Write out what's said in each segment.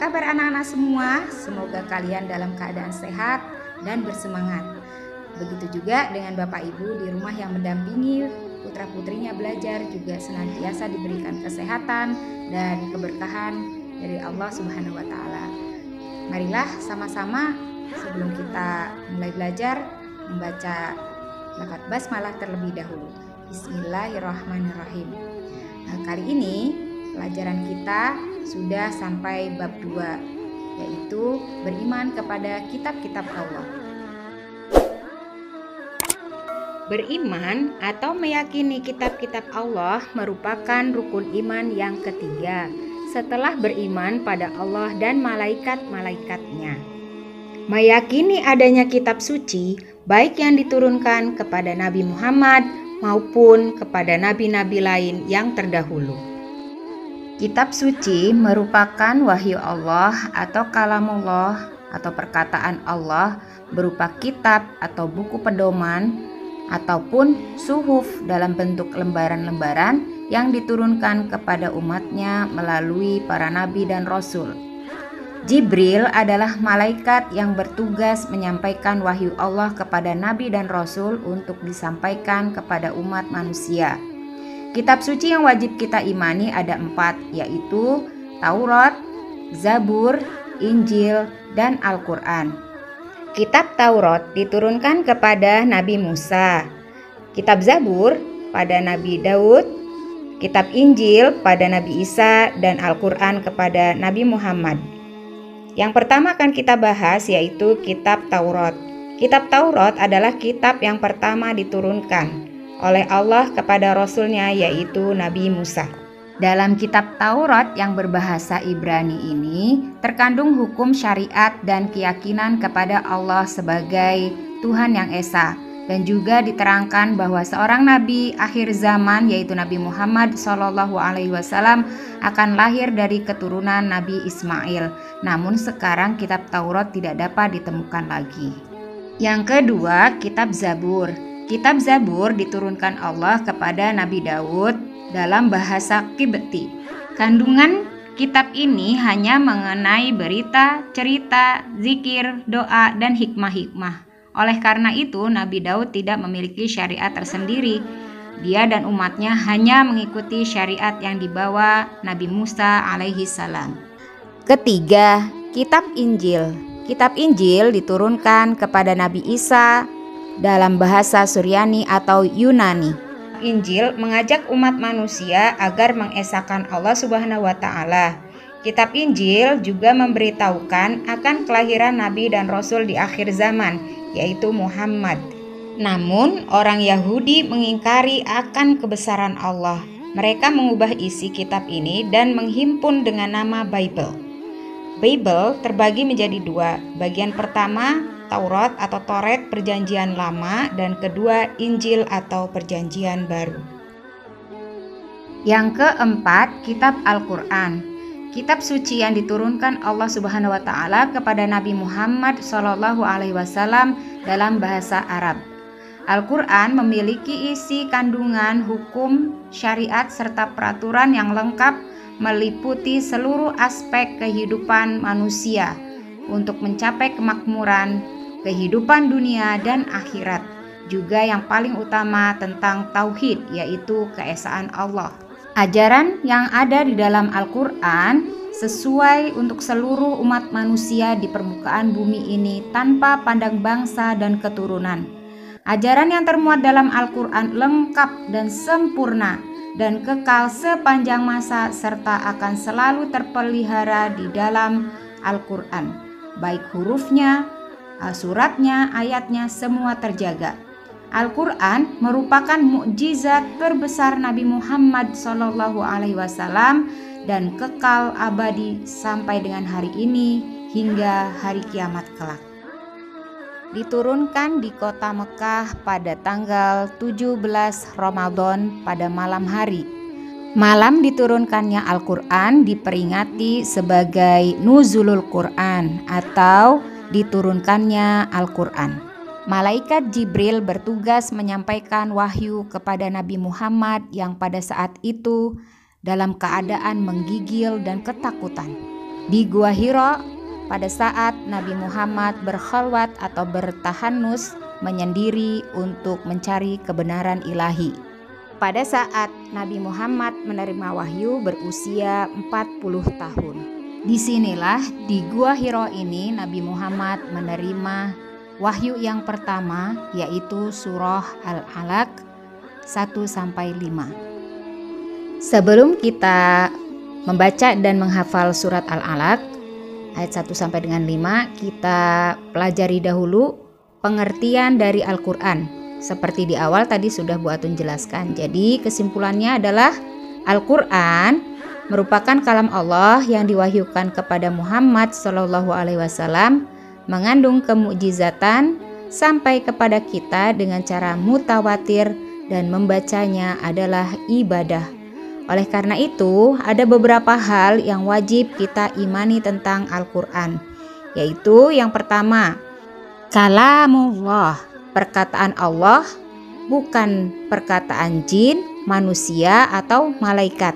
kabar anak-anak semua? Semoga kalian dalam keadaan sehat dan bersemangat. Begitu juga dengan Bapak Ibu di rumah yang mendampingi putra-putrinya belajar juga senantiasa diberikan kesehatan dan keberkahan dari Allah Subhanahu wa Ta'ala. Marilah sama-sama sebelum kita mulai belajar membaca lafaz basmalah terlebih dahulu. Bismillahirrahmanirrahim. Kali ini pelajaran kita sudah sampai bab 2, yaitu beriman kepada kitab-kitab Allah. Beriman atau meyakini kitab-kitab Allah merupakan rukun iman yang ketiga setelah beriman pada Allah dan malaikat-malaikatnya. Meyakini adanya kitab suci baik yang diturunkan kepada Nabi Muhammad maupun kepada nabi-nabi lain yang terdahulu. Kitab suci merupakan wahyu Allah atau kalamullah atau perkataan Allah berupa kitab atau buku pedoman ataupun suhuf dalam bentuk lembaran-lembaran yang diturunkan kepada umatnya melalui para nabi dan rasul. Jibril adalah malaikat yang bertugas menyampaikan wahyu Allah kepada nabi dan rasul untuk disampaikan kepada umat manusia. Kitab suci yang wajib kita imani ada 4, yaitu Taurat, Zabur, Injil, dan Al-Quran. Kitab Taurat diturunkan kepada Nabi Musa, Kitab Zabur pada Nabi Daud, Kitab Injil pada Nabi Isa, dan Al-Quran kepada Nabi Muhammad. Yang pertama akan kita bahas yaitu Kitab Taurat. Kitab Taurat adalah kitab yang pertama diturunkan oleh Allah kepada Rasulnya yaitu Nabi Musa. Dalam kitab Taurat yang berbahasa Ibrani ini terkandung hukum syariat dan keyakinan kepada Allah sebagai Tuhan yang Esa, dan juga diterangkan bahwa seorang nabi akhir zaman yaitu Nabi Muhammad SAW akan lahir dari keturunan Nabi Ismail. Namun sekarang kitab Taurat tidak dapat ditemukan lagi. Yang kedua, kitab Zabur. Kitab Zabur diturunkan Allah kepada Nabi Daud dalam bahasa Qibti. Kandungan kitab ini hanya mengenai berita, cerita, zikir, doa, dan hikmah-hikmah. Oleh karena itu, Nabi Daud tidak memiliki syariat tersendiri. Dia dan umatnya hanya mengikuti syariat yang dibawa Nabi Musa alaihi salam. Ketiga, kitab Injil. Kitab Injil diturunkan kepada Nabi Isa dalam bahasa Suryani atau Yunani. Injil mengajak umat manusia agar mengesahkan Allah Subhanahu wa Ta'ala. Kitab Injil juga memberitahukan akan kelahiran nabi dan rasul di akhir zaman, yaitu Muhammad. Namun orang Yahudi mengingkari akan kebesaran Allah. Mereka mengubah isi kitab ini dan menghimpun dengan nama Bible. Bible terbagi menjadi 2. Bagian pertama Taurat atau Toret Perjanjian Lama, dan kedua Injil atau Perjanjian Baru. Yang keempat, kitab Al-Quran. Kitab suci yang diturunkan Allah Subhanahu wa Ta'ala kepada Nabi Muhammad SAW dalam bahasa Arab. Al-Quran memiliki isi kandungan hukum, syariat, serta peraturan yang lengkap meliputi seluruh aspek kehidupan manusia untuk mencapai kemakmuran kehidupan dunia dan akhirat, juga yang paling utama tentang tauhid, yaitu keesaan Allah. Ajaran yang ada di dalam Al-Quran sesuai untuk seluruh umat manusia di permukaan bumi ini tanpa pandang bangsa dan keturunan. Ajaran yang termuat dalam Al-Quran lengkap dan sempurna dan kekal sepanjang masa serta akan selalu terpelihara di dalam Al-Quran, baik hurufnya, suratnya, ayatnya, semua terjaga. Al-Quran merupakan mukjizat terbesar Nabi Muhammad SAW dan kekal abadi sampai dengan hari ini hingga hari kiamat kelak. Diturunkan di kota Mekah pada tanggal 17 Ramadan pada malam hari. Malam diturunkannya Al-Quran diperingati sebagai Nuzulul Quran atau diturunkannya Al-Quran. Malaikat Jibril bertugas menyampaikan wahyu kepada Nabi Muhammad yang pada saat itu dalam keadaan menggigil dan ketakutan. Di Gua Hiro, pada saat Nabi Muhammad berkhalwat atau bertahanus menyendiri untuk mencari kebenaran ilahi. Pada saat Nabi Muhammad menerima wahyu berusia 40 tahun. Disinilah di Gua Hiro ini Nabi Muhammad menerima wahyu yang pertama, yaitu surah Al-Alaq 1-5. Sebelum kita membaca dan menghafal surat Al-Alaq ayat 1-5, kita pelajari dahulu pengertian dari Al-Quran. Seperti di awal tadi sudah Bu Atun jelaskan. Jadi kesimpulannya adalah Al-Quran merupakan kalam Allah yang diwahyukan kepada Muhammad SAW, mengandung kemukjizatan sampai kepada kita dengan cara mutawatir dan membacanya adalah ibadah. Oleh karena itu, ada beberapa hal yang wajib kita imani tentang Al-Quran, yaitu yang pertama, kalamullah, perkataan Allah, bukan perkataan jin, manusia, atau malaikat.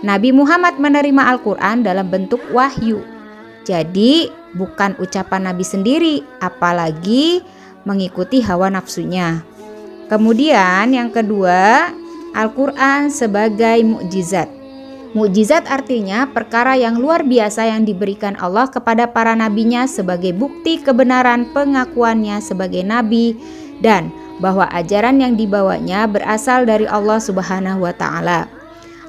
Nabi Muhammad menerima Al-Quran dalam bentuk wahyu, jadi bukan ucapan Nabi sendiri, apalagi mengikuti hawa nafsunya. Kemudian yang kedua, Al-Quran sebagai mukjizat. Mukjizat artinya perkara yang luar biasa yang diberikan Allah kepada para nabinya sebagai bukti kebenaran pengakuannya sebagai nabi dan bahwa ajaran yang dibawanya berasal dari Allah Subhanahu wa taala.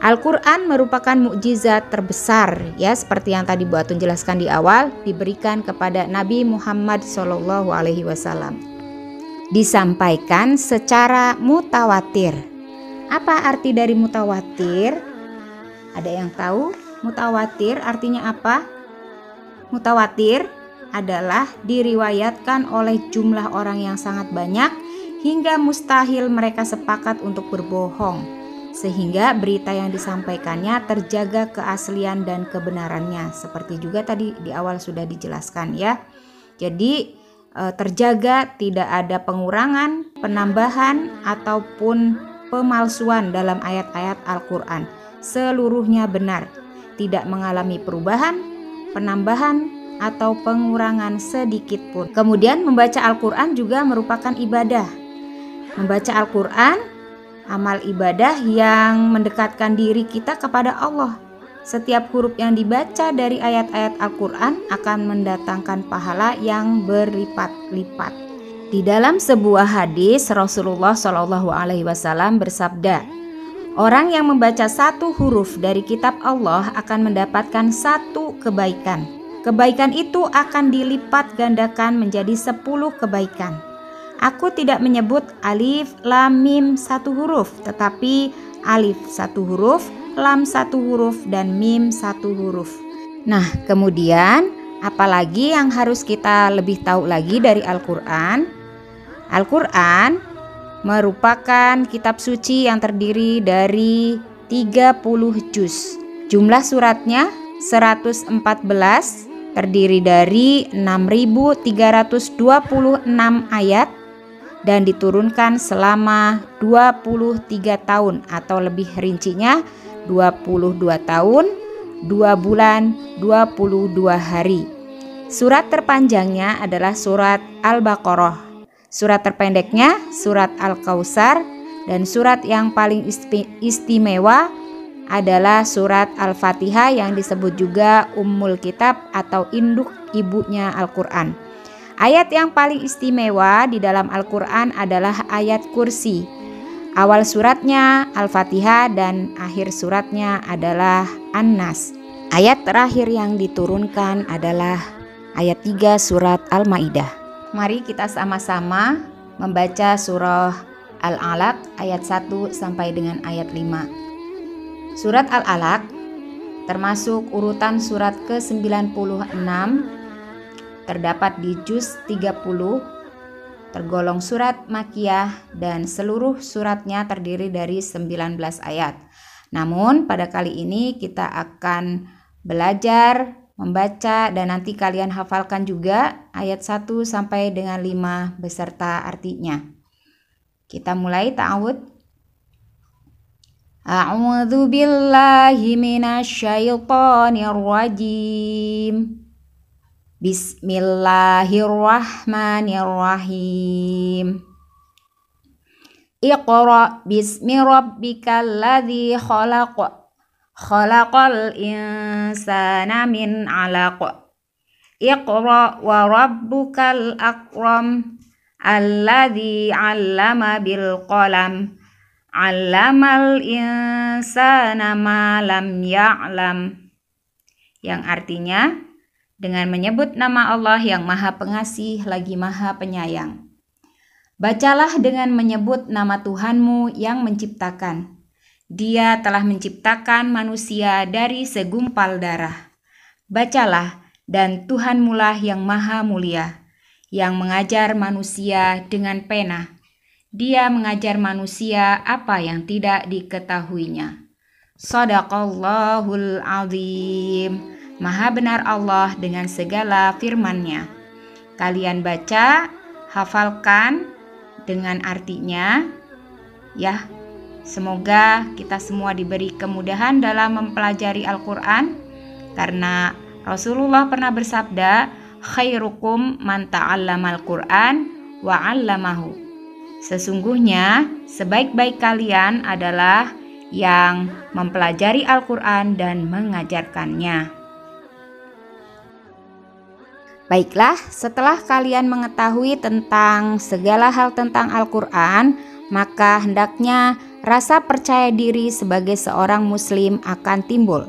Al-Quran merupakan mukjizat terbesar, ya, seperti yang tadi Bu Atun jelaskan di awal, diberikan kepada Nabi Muhammad SAW. Disampaikan secara mutawatir. Apa arti dari mutawatir? Ada yang tahu mutawatir artinya apa? Mutawatir adalah diriwayatkan oleh jumlah orang yang sangat banyak hingga mustahil mereka sepakat untuk berbohong, sehingga berita yang disampaikannya terjaga keaslian dan kebenarannya. Seperti juga tadi di awal sudah dijelaskan, ya. Jadi terjaga, tidak ada pengurangan, penambahan ataupun pemalsuan dalam ayat-ayat Al-Quran. Seluruhnya benar, tidak mengalami perubahan, penambahan, atau pengurangan sedikit pun. Kemudian membaca Al-Quran juga merupakan ibadah. Membaca Al-Quran, amal ibadah yang mendekatkan diri kita kepada Allah. Setiap huruf yang dibaca dari ayat-ayat Al-Quran akan mendatangkan pahala yang berlipat-lipat. Di dalam sebuah hadis Rasulullah SAW bersabda, orang yang membaca satu huruf dari kitab Allah akan mendapatkan satu kebaikan. Kebaikan itu akan dilipat gandakan menjadi 10 kebaikan. Aku tidak menyebut alif, lam, mim satu huruf, tetapi alif satu huruf, lam satu huruf, dan mim satu huruf. Nah, kemudian apalagi yang harus kita lebih tahu lagi dari Al-Quran? Al-Quran merupakan kitab suci yang terdiri dari 30 juz. Jumlah suratnya 114, terdiri dari 6.326 ayat dan diturunkan selama 23 tahun atau lebih rincinya 22 tahun, 2 bulan, 22 hari. Surat terpanjangnya adalah surat Al-Baqarah. Surat terpendeknya surat Al-Kautsar, dan surat yang paling istimewa adalah surat Al-Fatihah yang disebut juga Ummul Kitab atau induk ibunya Al-Quran. Ayat yang paling istimewa di dalam Al-Quran adalah ayat kursi. Awal suratnya Al-Fatihah dan akhir suratnya adalah An-Nas. Ayat terakhir yang diturunkan adalah ayat 3 surat Al-Maidah. Mari kita sama-sama membaca surah Al-Alaq ayat 1 sampai dengan ayat 5. Surat Al-Alaq termasuk urutan surat ke-96, terdapat di juz 30, tergolong surat Makkiyah dan seluruh suratnya terdiri dari 19 ayat. Namun pada kali ini kita akan belajar membaca dan nanti kalian hafalkan juga ayat 1 sampai dengan 5 beserta artinya. Kita mulai ta'awud. A'udzu billahi minasyaitonir rajim. Bismillahirrahmanirrahim. Iqra bismi rabbikal ladzi khalaq. Khalaqal insana min 'alaq. Iqra wa rabbukal akram. Alladzi 'allama bil qalam. 'Allamal insana ma lam ya'lam. Yang artinya, dengan menyebut nama Allah yang Maha Pengasih lagi Maha Penyayang. Bacalah dengan menyebut nama Tuhanmu yang menciptakan. Dia telah menciptakan manusia dari segumpal darah. Bacalah, dan Tuhanmulah yang Maha Mulia, yang mengajar manusia dengan pena. Dia mengajar manusia apa yang tidak diketahuinya. Shadaqallahul azim. Maha benar Allah dengan segala firman-Nya. Kalian baca, hafalkan dengan artinya, ya. Semoga kita semua diberi kemudahan dalam mempelajari Al-Quran, karena Rasulullah pernah bersabda, khairukum man ta'allamal Quran wa 'allamahu. Sesungguhnya sebaik-baik kalian adalah yang mempelajari Al-Quran dan mengajarkannya. Baiklah, setelah kalian mengetahui tentang segala hal tentang Al-Quran, maka hendaknya rasa percaya diri sebagai seorang muslim akan timbul.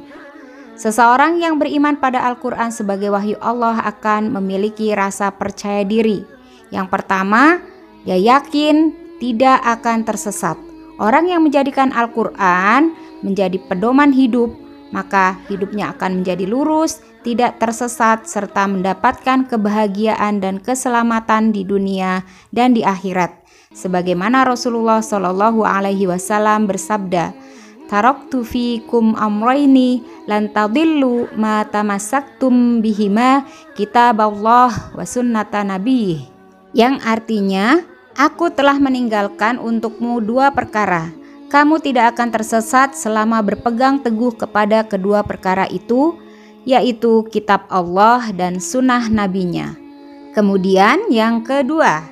Seseorang yang beriman pada Al-Quran sebagai wahyu Allah akan memiliki rasa percaya diri. Yang pertama, dia yakin tidak akan tersesat. Orang yang menjadikan Al-Quran menjadi pedoman hidup, maka hidupnya akan menjadi lurus, tidak tersesat, serta mendapatkan kebahagiaan dan keselamatan di dunia dan di akhirat. Sebagaimana Rasulullah SAW bersabda, taraktu fikum amrayni lan tadillu ma tamassaktum bihima kitaballah wa sunnata nabiyih. Yang artinya, aku telah meninggalkan untukmu dua perkara. Kamu tidak akan tersesat selama berpegang teguh kepada kedua perkara itu, yaitu kitab Allah dan sunnah nabinya. Kemudian yang kedua,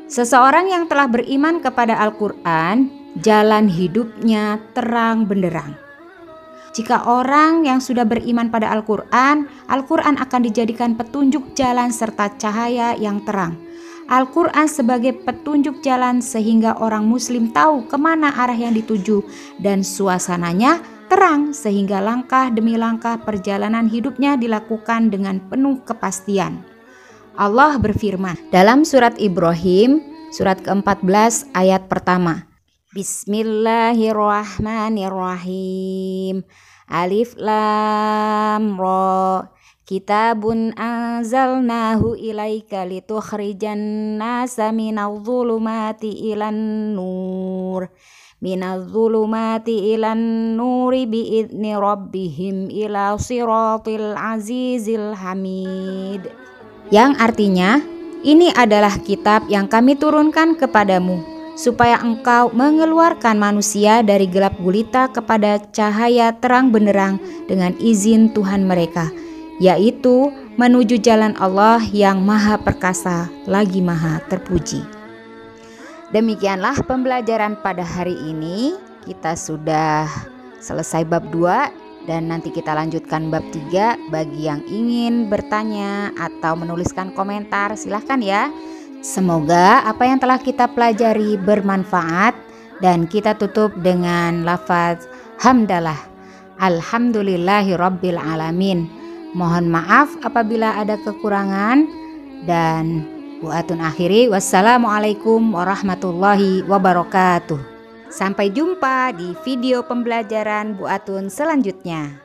seseorang yang telah beriman kepada Al-Quran, jalan hidupnya terang benderang. Jika orang yang sudah beriman pada Al-Quran, Al-Quran akan dijadikan petunjuk jalan serta cahaya yang terang. Al-Quran sebagai petunjuk jalan sehingga orang muslim tahu kemana arah yang dituju, dan suasananya terang sehingga langkah demi langkah perjalanan hidupnya dilakukan dengan penuh kepastian. Allah berfirman dalam surat Ibrahim, surat ke-14 ayat pertama. Bismillahirrahmanirrahim. Alif lam ra. Kitabun anzalnahu ilaika litukhrijan nasa minadh-dhulumati ilan nur. Minadh-dhulumati ilan nuri biidzni rabbihim ila siratil azizil hamid. Yang artinya, ini adalah kitab yang kami turunkan kepadamu, supaya engkau mengeluarkan manusia dari gelap gulita kepada cahaya terang benderang dengan izin Tuhan mereka, yaitu menuju jalan Allah yang maha perkasa lagi maha terpuji. Demikianlah pembelajaran pada hari ini. Kita sudah selesai bab 2 dan nanti kita lanjutkan bab 3. Bagi yang ingin bertanya atau menuliskan komentar, silahkan ya. Semoga apa yang telah kita pelajari bermanfaat, dan kita tutup dengan lafaz hamdalah. Alhamdulillahirabbil alamin. Mohon maaf apabila ada kekurangan, dan Bu Atun akhiri, wassalamualaikum warahmatullahi wabarakatuh. Sampai jumpa di video pembelajaran Bu Atun selanjutnya.